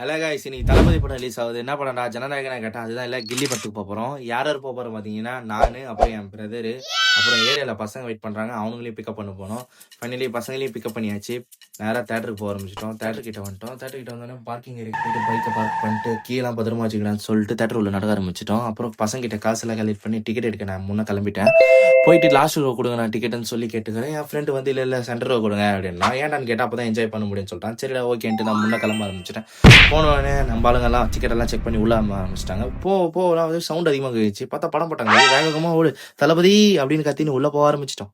Hello guys, இன்னைக்கு தளபதி படம் release ஆகுது. என்ன படம்டா ஜனநாயகனா கேட்டால் அதுதான் இல்லை, கில்லி படத்துக்கு போகிறோம். யார் யார் போகிறோம் பார்த்தீங்கன்னா, நான் அப்புறம் என் பிரதரு, அப்புறம் ஏரியாவில் பசங்க வெயிட் பண்ணுறாங்க. அவங்களையும் பிக்கப் பண்ண போனோம். ஃபைனலி பசங்களையும் பிக்கப் பண்ணியாச்சு. நேராக தேட்டருக்கு போக ஆரம்பிச்சிட்டோம். தேட்டர்கிட்ட வந்துட்டோம். தேட்டர்கிட்ட வந்தோடனே பார்க்கிங் ஏரியா போயிட்டு பைக்கை பார்க் பண்ணிட்டு கீழே பத்திரமா வச்சுக்கலான்னு சொல்லிட்டு தேட்டர் உள்ள நடக்க ஆரம்பிச்சிட்டோம். அப்புறம் பசங்கிட்ட காசெல்லாம் கலெக்ட் பண்ணி டிக்கெட் எடுக்க நான் முன்னே கிளம்பிட்டேன். போயிட்டு லாஸ்ட் ரோ கொடுங்க நான் டிக்கெட்டுன்னு சொல்லி கேட்டுக்கிறேன். என் ஃப்ரெண்டு வந்து இல்லை சென்டர் ரோ கொடுங்க அப்படின்னா, ஏன்டான்னு கேட்டால் அப்போ தான் என்ஜாய் பண்ண முடியும்னு சொல்லிட்டான். சரிடா ஓகேன்ட்டு நான் முன்னே கிளம்ப ஆரம்பிச்சிட்டேன். போனோடனே நம்ம ஆளுங்கெல்லாம் டிக்கெட்டெல்லாம் செக் பண்ணி உள்ள ஆரம்பிச்சிட்டாங்க. போலாம் வந்து சவுண்ட் அதிகமாக கழிச்சு பார்த்தா படம் போட்டாங்க. வேகமாக ஓடு தளபதி அப்படின்னு கத்தின்னு உள்ள போக ஆரம்பிச்சிட்டோம்.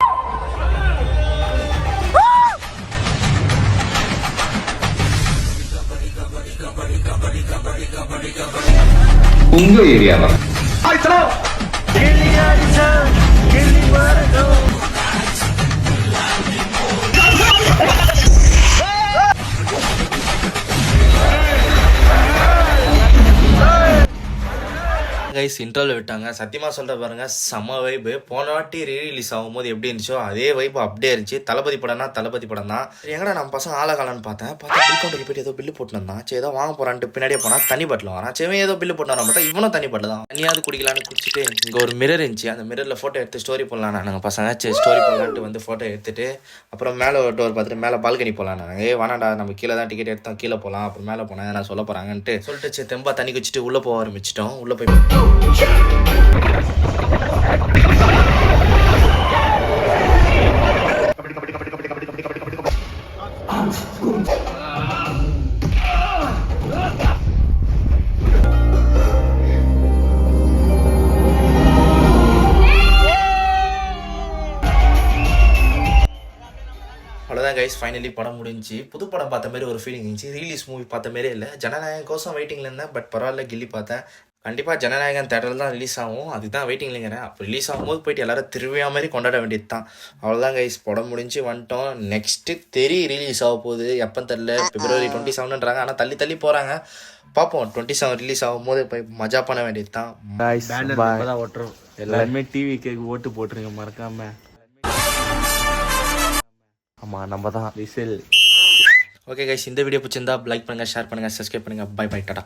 உங்க ஏரியாவா? கைஸ் இன்டர்வல் விட்டாங்க. சத்தியமாக சொல்கிற பாருங்க, செம்ம வைப்பு. போன வாட்டி ரீரிலீஸ் ஆகும்போது எப்படி இருந்துச்சோ அதே வைப்பு அப்படியே இருந்துச்சு. தளபதி படம்னா தளபதி படம் தான். எங்கடா நம்ம பசங்க ஆளகாலன்னு பார்த்தேன். பில் கவுண்டரில் போயிட்டு ஏதோ பில்லு போட்டுருந்தான். சரி ஏதோ வாங்க போகிறான்ட்டு பின்னாடியே போனால் தண்ணி பாட்டில் வரான். சரி ஏதோ பில்லு போட்டு வரான் பார்த்தா இவனும் தண்ணி பாட்டில் தான். தனியாவது குடிக்கலான்னு குடிச்சிட்டு இங்கே ஒரு மிரர் இருந்துச்சு. அந்த மிரரில் ஃபோட்டோ எடுத்து ஸ்டோரி போடலாம். நாங்கள் பசங்க சரி ஸ்டோரி போடலான்ட்டு வந்து ஃபோட்டோ எடுத்துட்டு அப்புறம் மேலே ஒரு டோர் பார்த்துட்டு மேலே பால்கனி போகலாம். நாங்கள் வேணாண்டா நம்ம கீழே தான் டிக்கெட் எடுத்தோம், கீழே போகலாம். அப்புறம் மேலே போனால் நான் சொல்ல போகிறாங்கன்ட்டு சொல்லிட்டு சரி தெம்பா தண்ணி குடிச்சிட்டு உள்ளே போக ஆரம்பிச்சிட்டோம். உள்ளே போய் அவ்வளோதான் கைஸ், ஃபைனலி படம் முடிஞ்சு. புது படம் பார்த்த மாதிரி ஒரு ஃபீலிங் இருந்துச்சு. ரிலீஸ் மூவி பார்த்த மாதிரியே இல்லை. ஜனநாயகம் கோசம் வெயிட்டிங்கில் இருந்தேன். பட் பரவாயில்ல, கில்லி பார்த்தேன். கண்டிப்பாக ஜனநாயகன் தேட்டரில் தான் ரிலீஸ் ஆகும். அதுதான் வெயிட்டிங்லேங்கிறேன். அப்போ ரிலீஸ் ஆகும்போது போயிட்டு எல்லாரும் திருவிழா மாதிரி கொண்டாட வேண்டியது தான். அவ்வளோதான் கைஸ், படம் முடிஞ்சு வந்துட்டோம். நெக்ஸ்ட்டு ரிலீஸ் ஆக போகுது. எப்போ தெரில, February 27ன்றாங்க. ஆனால் தள்ளி தள்ளி போகிறாங்க. பார்ப்போம். 27 ரிலீஸ் ஆகும்போது போய் மஜா பண்ண வேண்டியது தான். ஓட்டுறோம் எல்லாருமே டிவிக்கு ஓட்டு போட்டுருங்க மறக்காம. ஆமாம், நம்ம தான் விசில். ஓகே கைஸ், இந்த வீடியோ பிடிச்சிருந்தா லைக் பண்ணுங்கள், ஷேர் பண்ணுங்கள், சப்ஸ்கிரைப் பண்ணுங்கள். Bye bye, Tata.